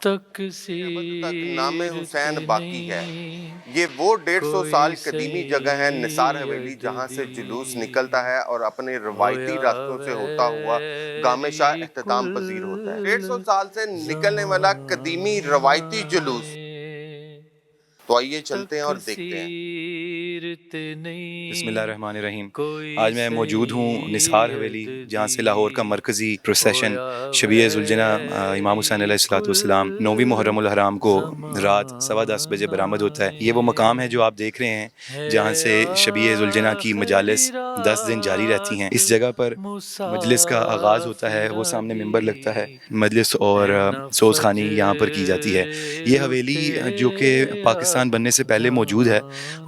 تک نام حسین باقی ہے۔ یہ وہ 150 سال قدیمی جگہ ہے نثار حویلی جہاں سے جلوس نکلتا ہے اور اپنے روایتی راستوں سے ہوتا ہوا گام شاہ اختتام پذیر ہوتا ہے۔ 150 سال سے نکلنے والا قدیمی روایتی جلوس، تو آئیے چلتے ہیں اور دیکھتے ہیں۔ بسم اللہ الرحمن الرحیم۔ آج میں موجود ہوں نثار حویلی، جہاں سے لاہور کا مرکزی پروسیشن شبیہ ذوالجناح امام حسین علیہ الصلوۃ والسلام 9ویں محرم الحرام کو رات 10:15 بجے برآمد ہوتا ہے۔ یہ وہ مقام ہے جو آپ دیکھ رہے ہیں جہاں سے شبیہ ذوالجناح کی مجالس 10 دن جاری رہتی ہیں۔ اس جگہ پر مجلس کا آغاز ہوتا ہے، وہ سامنے ممبر لگتا ہے، مجلس اور سوز خوانی یہاں پر کی جاتی ہے۔ یہ حویلی جو کہ پاکستان بننے سے پہلے موجود ہے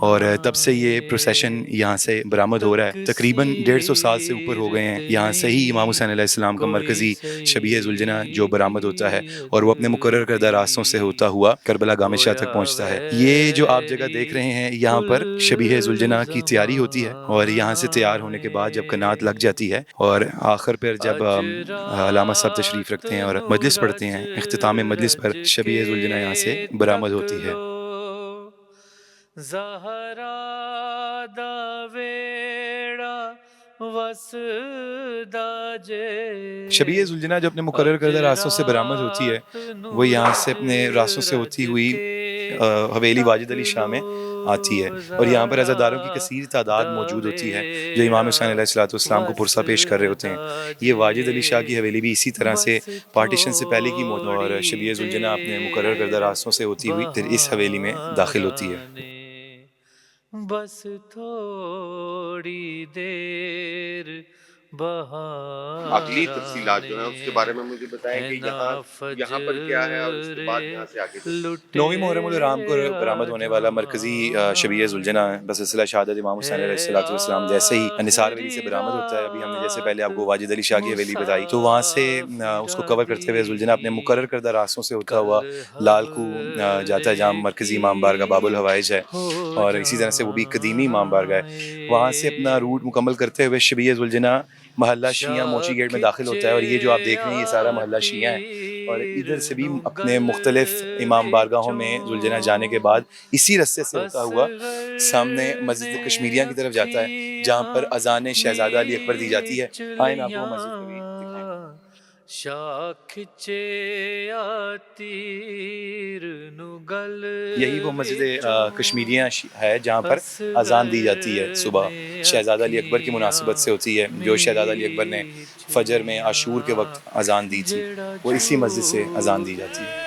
اور تب سے یہ پروسیشن یہاں سے برآمد ہو رہا ہے۔ تقریباً 150 سال سے اوپر ہو گئے ہیں یہاں سے ہی امام حسین علیہ السلام کا مرکزی شبیہ ذوالجناح جو برآمد ہوتا ہے اور وہ اپنے مقرر کردہ راستوں سے ہوتا ہوا کربلا گام شاہ تک پہنچتا ہے۔ یہ جو آپ جگہ دیکھ رہے ہیں یہاں پر شبیہ ذوالجناح کی تیاری ہوتی ہے، اور یہاں سے تیار ہونے کے بعد جب قنات لگ جاتی ہے اور آخر پر جب علامہ صاحب تشریف رکھتے ہیں اور مجلس پڑھتے ہیں، اختتام مجلس پر شبیہ ذوالجناح یہاں سے برآمد ہوتی ہے۔ زہرا دا ویڑا وسدا جے۔ شبیہ ذوالجناح جو اپنے مقرر کردہ راستوں سے برآمد ہوتی ہے، وہ یہاں سے اپنے راستوں سے ہوتی ہوئی حویلی واجد علی شاہ میں آتی ہے، اور یہاں پر عزاداروں کی کثیر تعداد موجود ہوتی ہے جو امام حسین علیہ الصلوۃ والسلام کو پرسہ پیش کر رہے ہوتے ہیں۔ یہ واجد علی شاہ کی حویلی بھی اسی طرح سے پارٹیشن سے پہلے کی موجود، اور شبیہ ذوالجناح اپنے مقرر کردہ راستوں سے ہوتی ہوئی پھر اس حویلی میں داخل ہوتی ہے۔ بس تھوڑی دیر اگلی تفصیلات جو ہیں اس کے بارے میں مجھے بتائیں کہ یہاں پر کیا ہے اور اس کے بعد یہاں سے آگے 9ویں محرم الحرام کو برآمد ہونے والا مرکزی شبیہ ذوالجناح بسلسلہ شہادت امام حسین علیہ الصلوۃ والسلام جیسے ہی نثار حویلی سے برآمد ہوتا ہے۔ ابھی ہم نے جیسے پہلے آپ کو واجد علی شاہ کی حویلی بتائی، تو وہاں سے اس کو کور کرتے ہوئے ذوالجناح اپنے مقرر کردہ راستوں سے ہوتا ہوا لال کو جاتا ہے جہاں مرکزی امام بارگاہ باب الحوائج ہے، اور اسی طرح سے وہ بھی قدیمی امام بارگاہ ہے۔ وہاں سے اپنا روٹ مکمل کرتے ہوئے شبیہ ذوالجناح محلہ شیعہ موچی گیٹ میں داخل ہوتا ہے، اور یہ جو آپ دیکھ رہے ہیں یہ سارا محلہ شیعہ ہے، اور ادھر سے بھی اپنے مختلف امام بارگاہوں میں ذوالجناح جانے کے بعد اسی رستے سے ہوتا ہوا سامنے مسجد کشمیریہ کی طرف جاتا ہے جہاں پر اذان شہزادہ علی اکبر دی جاتی ہے۔ آئیں میں آپ کو مسجد کو بھی دکھائیں۔ یہی وہ مسجد کشمیریہ ہے جہاں پر اذان دی جاتی ہے، صبح شہزادہ علی اکبر کی مناسبت سے ہوتی ہے، جو شہزادہ علی اکبر نے فجر میں عاشور کے وقت اذان دی تھی، وہ اسی مسجد سے اذان دی جاتی ہے۔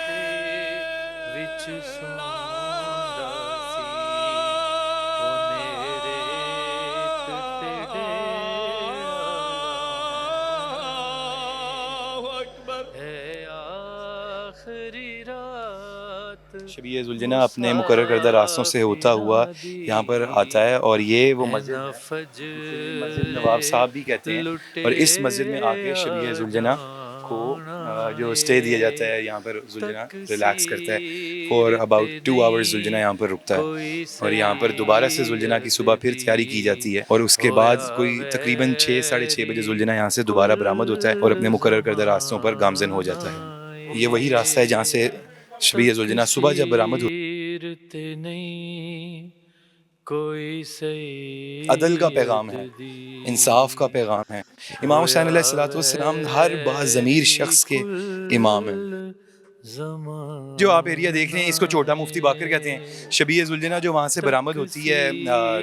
شبیہ ذوالجناح اپنے مقرر کردہ راستوں سے ہوتا ہوا یہاں پر آتا ہے، اور یہ وہ مسجد ہے جسے مسجد نواب صاحب بھی کہتے ہیں، اور اس مسجد میں آ کے شبیہ ذوالجناح کو جو اسٹے دیا جاتا ہے، یہاں پر ذوالجناح ریلیکس کرتا ہے فور اباؤٹ 2 آورز ذوالجناح یہاں پر رکتا ہے، اور یہاں پر دوبارہ سے ذوالجناح کی صبح پھر تیاری کی جاتی ہے، اور اس کے بعد کوئی تقریباً 6-6:30 بجے ذوالجناح یہاں سے دوبارہ برآمد ہوتا ہے اور اپنے مقرر کردہ راستوں پر گامزن ہو جاتا ہے۔ یہ وہی راستہ ہے جہاں سے شبیہ ذوالجناح صبح جب برآمد ہوتا عدل کا پیغام ہے، انصاف کا پیغام ہے۔ امام حسین علیہ الصلوۃ والسلام ہر باضمیر شخص کے امام ہیں۔ جو آپ ایریا دیکھ رہے ہیں اس کو چھوٹا مفتی باقر کہتے ہیں۔ شبیہ ذوالجناح جو وہاں سے برآمد ہوتی ہے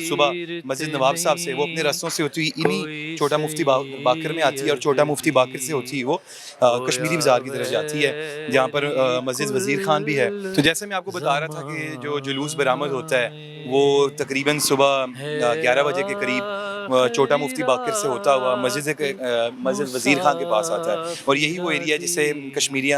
صبح مسجد نواب صاحب سے، وہ اپنے رستوں سے ہوتی ہوئی انہی چھوٹا مفتی باقر میں آتی ہے، اور چھوٹا مفتی باقر سے ہوتی وہ کشمیری بازار کی طرف جاتی ہے جہاں پر مسجد وزیر خان بھی ہے۔ تو جیسے میں آپ کو بتا رہا تھا کہ جو جلوس برآمد ہوتا ہے وہ تقریباً صبح 11 بجے کے قریب چھوٹا مفتی باقر سے ہوتا ہوا مسجد وزیر خان کے پاس آتا ہے، اور یہی وہ ایریا جسے کشمیریہ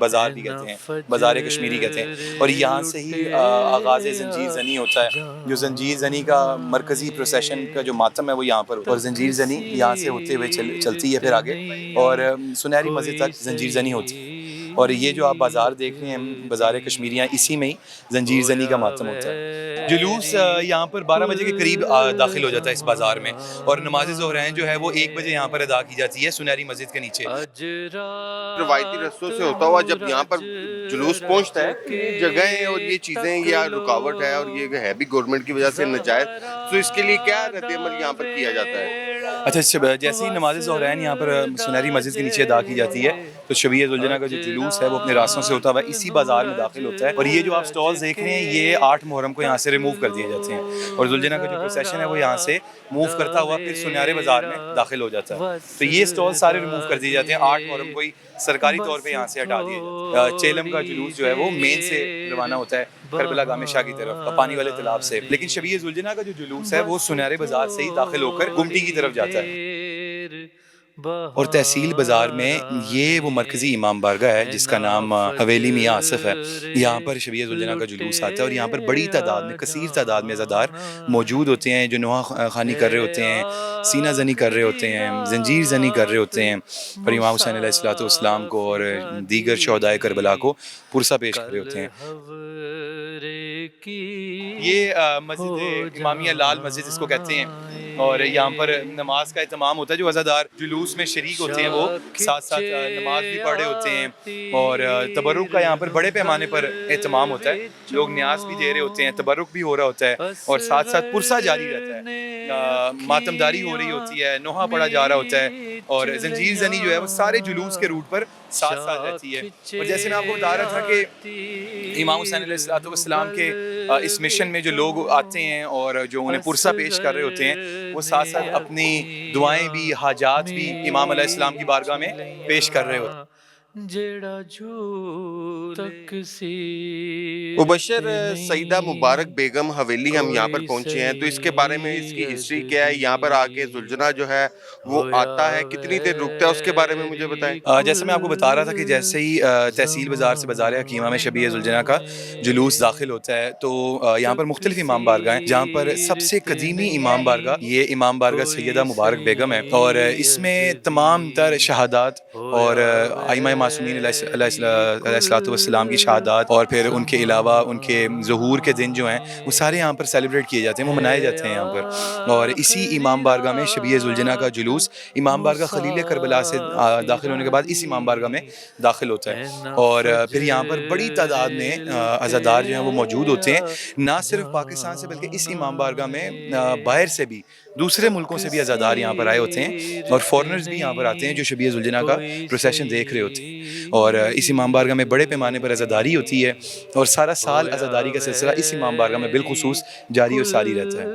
بازار بھی کہتے ہیں، بازار کشمیری کہتے ہیں، اور یہاں سے ہی آغاز زنجیر زنی ہوتا ہے۔ جو زنجیر زنی کا مرکزی پروسیشن کا جو ماتم ہے وہ یہاں پر ہوتا ہے، اور زنجیر زنی یہاں سے ہوتے ہوئے چلتی ہے پھر آگے، اور سنہری مسجد تک زنجیر زنی ہوتی ہے۔ اور یہ جو آپ بازار دیکھ رہے ہیں بازار کشمیریاں، اسی میں ہی زنجیر زنی کا ماتم ہوتا ہے. جلوس یہاں پر 12 بجے کے قریب داخل ہو جاتا ہے اس بازار میں، اور نماز ظہرین جو ہے وہ 1 بجے یہاں پر ادا کی جاتی ہے سنہری مسجد کے نیچے. روایتی رستوں سے ہوتا ہوا جب یہاں پر جلوس پہنچتا ہے تو یہ جگہیں اور یہ چیزیں یا رکاوٹ ہے، اور یہ ہے بھی گورنمنٹ کی وجہ سے ناجائز، تو اس کے لیے کیا رد عمل یہاں پر کیا جاتا ہے؟ اچھا، جیسے ہی نماز ظہرین یہاں پر سنہری مسجد کے نیچے ادا کی جاتی ہے تو شبیہ ذوالجنہ کا جو جلوس ہے وہ اپنے راستوں سے ہوتا ہوا اسی بازار میں داخل ہوتا ہے. اور یہ جو آپ سٹالز دیکھ رہے ہیں یہ 8 محرم کو یہاں سے ریموو کر دیے جاتے ہیں، اور ذوالجنہ کا جو پروسیشن ہے وہ یہاں سے موو کرتا ہوا پھر سنیارے بازار میں داخل ہو جاتا ہے. تو یہ سٹال سارے ریموو کر دیے جاتے ہیں. 8 محرم کو ہی سرکاری طور پہ یہاں سے ہٹا دیا جاتا ہے. چیلم کا جلوس جو ہے وہ مین سے روانہ ہوتا ہے کربلا گام شاہ کی طرف پانی والے تالاب سے، لیکن شبیہ ذوالجنہ کا جو جلوس ہے وہ سنیارے بازار سے ہی داخل ہو کر گمٹی کی طرف جاتا ہے. اور تحصیل بازار میں یہ وہ مرکزی امام بارگاہ ہے جس کا نام حویلی میاں آصف ہے. یہاں پر شبیہ ذوالجنہ کا جلوس آتا ہے، اور یہاں پر بڑی تعداد میں کثیر تعداد میں عزادار موجود ہوتے ہیں جو نوحہ خوانی کر رہے ہوتے ہیں، سینہ زنی کر رہے ہوتے ہیں، زنجیر زنی کر رہے ہوتے ہیں، اور امام حسین علیہ السلام کو اور دیگر شہدائے کربلا کو پرسہ پیش کر رہے ہوتے ہیں. یہ مسجد امامیہ لال مسجد اس کو کہتے ہیں، اور یہاں پر نماز کا اہتمام ہوتا ہے. جو عزادار جلوس میں شریک ہوتے ہیں وہ ساتھ ساتھ نماز بھی پڑھ رہے ہوتے ہیں، اور تبرک کا یہاں پر بڑے پیمانے پر اہتمام ہوتا ہے. لوگ نیاز بھی دے رہے ہوتے ہیں، تبرک بھی ہو رہا ہوتا ہے، اور ساتھ ساتھ پرسہ جاری رہتا ہے. ماتمداری ہو رہی ہوتی ہے، نوحہ پڑھا جا رہا ہوتا ہے، اور زنجیر زنی جو ہے وہ سارے جلوس کے روٹ پر ساتھ ساتھ رہتی ہے. اور جیسے میں آپ کو بتا رہا تھا کہ امام حسین علیہ السلام کے اس مشن میں جو لوگ آتے ہیں اور جو انہیں پرسہ پیش کر رہے ہوتے ہیں وہ ساتھ ساتھ اپنی دعائیں بھی، حاجات بھی امام علیہ السلام کی بارگاہ میں پیش کر رہے ہوتے ہیں. مبشر سیدہ مبارک بیگم حویلی ہم یہاں پر پہنچے ہیں، تو اس کے بارے میں اس کی ہسٹری کیا ہے؟ یہاں پر آ کے ذوالجنہ جو ہے وہ آتا ہے، کتنی دیر رکتا ہے، اس کے بارے میں مجھے بتائیں. جیسے میں آپ کو بتا رہا تھا کہ جیسے ہی تحصیل بازار سے بازار حکیمہ میں شبیہ ذوالجنہ کا جلوس داخل ہوتا ہے تو یہاں پر مختلف امام بارگاہ ہیں، جہاں پر سب سے قدیمی امام بارگاہ یہ امام بارگاہ سیدہ مبارک بیگم ہے. اور اس میں تمام تر شہادات اور ائمہ معصومین علیہ السلام کی شہادات، اور پھر ان کے علاوہ ان کے ظہور کے دن جو ہیں وہ سارے یہاں پر سیلیبریٹ کیے جاتے ہیں، وہ منائے جاتے ہیں یہاں پر. اور اسی امام بارگاہ میں شبیہ ذوالجنہ کا جلوس امام بارگاہ خلیل کربلا سے داخل ہونے کے بعد اس امام بارگاہ میں داخل ہوتا ہے. اور پھر یہاں پر بڑی تعداد میں عزادار جو ہیں وہ موجود ہوتے ہیں، نہ صرف پاکستان سے بلکہ اس امام بارگاہ میں باہر سے بھی، دوسرے ملکوں سے بھی عزادار یہاں پر آئے ہوتے ہیں، اور فورنرز بھی یہاں پر آتے ہیں جو شبیہ ذوالجنہ کا پروسیشن دیکھ رہے ہوتے ہیں. اور اس امام بارگاہ میں بڑے پیمانے پر عزاداری ہوتی ہے، اور سارا سال عزاداری کا سلسلہ اس امام بارگاہ میں بالخصوص جاری و ساری رہتا ہے.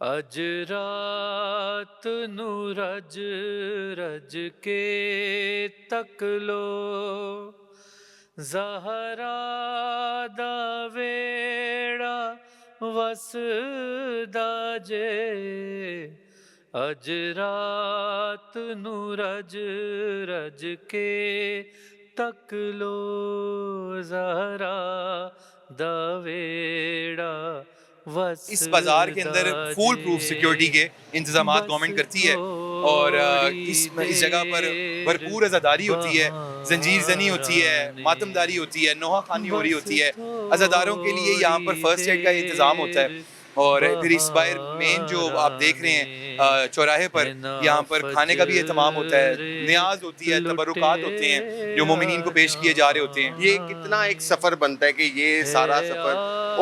اج رات نو رج رج کے تک لو، زہرا دا ویڑا وسدا جے. اج رات نو رج رج کے تک لو، زہرا دا ویڑا. اس بازار کے اندر فول پروف سیکیورٹی کے انتظامات گورنمنٹ کرتی ہے، اور اس جگہ پر بھرپور عزاداری ہوتی ہے، زنجیر زنی ہوتی ہے، ماتمداری ہوتی ہے، نوحہ خوانی ہو رہی ہوتی ہے. عزاداروں کے لیے یہاں پر فرسٹ ایڈ کا انتظام ہوتا ہے. اور پھر اس باہر مین جو آپ دیکھ رہے ہیں چوراہے پر، یہاں پر کھانے کا بھی اہتمام ہوتا ہے، نیاز ہوتی ہے، تبرکات ہوتے ہیں جو مومنین کو پیش کیے جا رہے ہوتے ہیں. یہ کتنا ایک سفر بنتا ہے کہ یہ سارا سفر،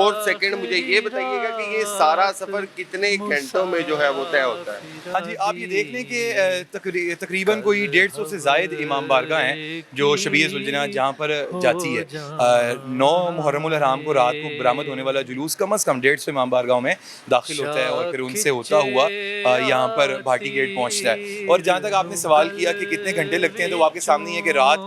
اور سیکنڈ مجھے یہ بتائیے گا کہ یہ سارا سفر کتنے گھنٹوں میں جو ہے وہ طے ہوتا ہے؟ ہاں جی، آپ یہ دیکھ لیں کہ تقریباً کوئی 150 سے زائد امام بارگاہ ہیں جو شبیہ ذوالجنہ جہاں پر جاتی ہے. 9 محرم الحرام کو رات کو برآمد ہونے والا جلوس کم از کم 150 امام بارگاہوں میں داخل ہوتا ہے، اور پھر ان سے ہوتا ہوا یہاں پر بھاٹی گیٹ پہنچتا ہے. اور جہاں تک آپ نے سوال کیا کہ کتنے گھنٹے لگتے ہیں، تو وہ آپ کے سامنے ہی ہے کہ رات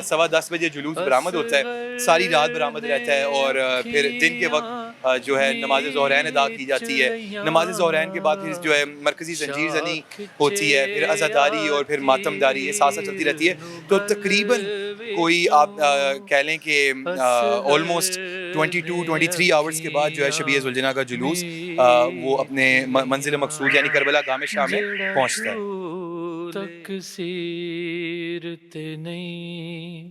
10:15 بجے جلوس برآمد ہوتا ہے، ساری رات برآمد رہتا ہے، اور پھر دن کے وقت جو ہے نماز ظہرین ادا کی جاتی ہے. نماز ظہرین کے بعد پھر جو ہے مرکزی زنجیر زنی ہوتی ہے، پھر عزاداری اور پھر ماتمداری، یہ ساتھ ساتھ چلتی رہتی ہے. تو تقریباً کوئی آپ کہہ لیں کہ آلموسٹ 22-23 آورز کے بعد جو ہے شبیہ ذوالجنہ کا جلوس وہ اپنے منزل مقصود یعنی کربلا گام شاہ میں پہنچتا ہے. تکثیر تے نہیں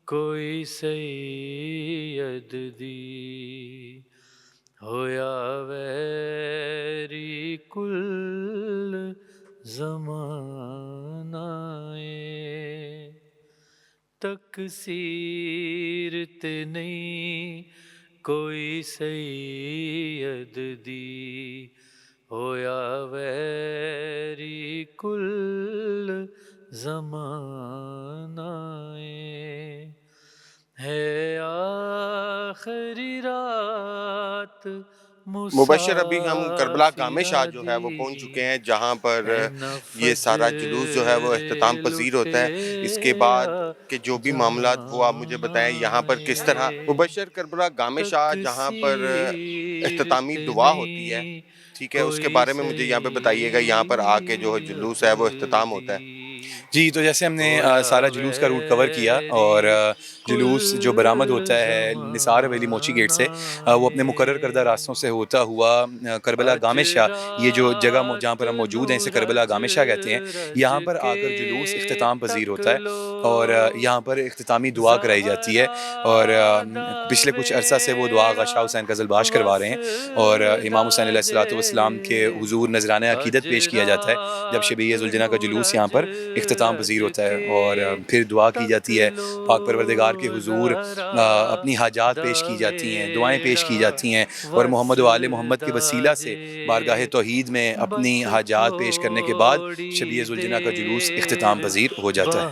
کوئی سید دی ہویا ویری کل زمانہ تکثیر تے نہیں کوئی سید دی ہویا ویری کل زمانہ ہے آخری رات مبشر ابھی ہم کربلا گامے شاہ جو ہے وہ پہنچ چکے ہیں جہاں پر یہ سارا جلوس جو ہے وہ اختتام پذیر ہوتا ہے. اس کے بعد کے جو بھی معاملات وہ آپ مجھے بتائیں یہاں پر کس طرح مبشر کربلا گامے شاہ جہاں پر اختتامی دعا ہوتی ہے, ٹھیک ہے, اس کے بارے میں مجھے یہاں پہ بتائیے گا. یہاں پر آ کے جو جلوس ہے وہ اختتام ہوتا ہے. جی, تو جیسے ہم نے سارا جلوس کا روٹ کور کیا اور جلوس جو برآمد ہوتا ہے نثار حویلی موچی گیٹ سے وہ اپنے مقرر کردہ راستوں سے ہوتا ہوا کربلا گامے شاہ, یہ جو جگہ جہاں پر ہم موجود ہیں اسے کربلا گامے شاہ کہتے ہیں, یہاں پر آ کر جلوس اختتام پذیر ہوتا ہے اور یہاں پر اختتامی دعا کرائی جاتی ہے. اور پچھلے کچھ عرصہ سے وہ دعا آغا شاہ حسین قزل باش کروا رہے ہیں اور امام حسین علیہ السلام کے حضور نذرانہ عقیدت پیش کیا جاتا ہے جب شبیہ ذوالجناح کا جلوس یہاں پر اختتام پذیر ہوتا ہے اور پھر دعا کی جاتی ہے پاک پروردگار کے حضور, اپنی حاجات پیش کی جاتی ہیں, دعائیں پیش کی جاتی ہیں اور محمد و آل محمد کے وسیلہ سے بارگاہ توحید میں اپنی حاجات پیش کرنے کے بعد شبیہ ذوالجناح کا جلوس اختتام پذیر ہو جاتا ہے.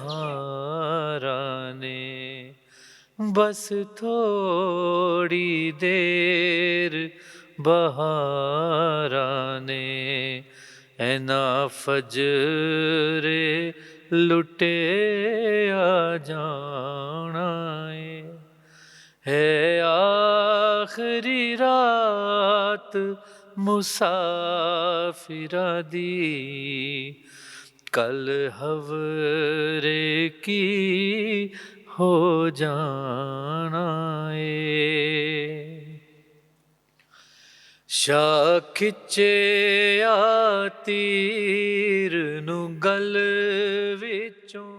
بس تھوڑی دیر بہارانے اینا فجر لٹے آ جانا ہے آخری رات مسافرہ دی کل حورے کی ہو جانا شاہ کھچے آ تیر نو گل وچوں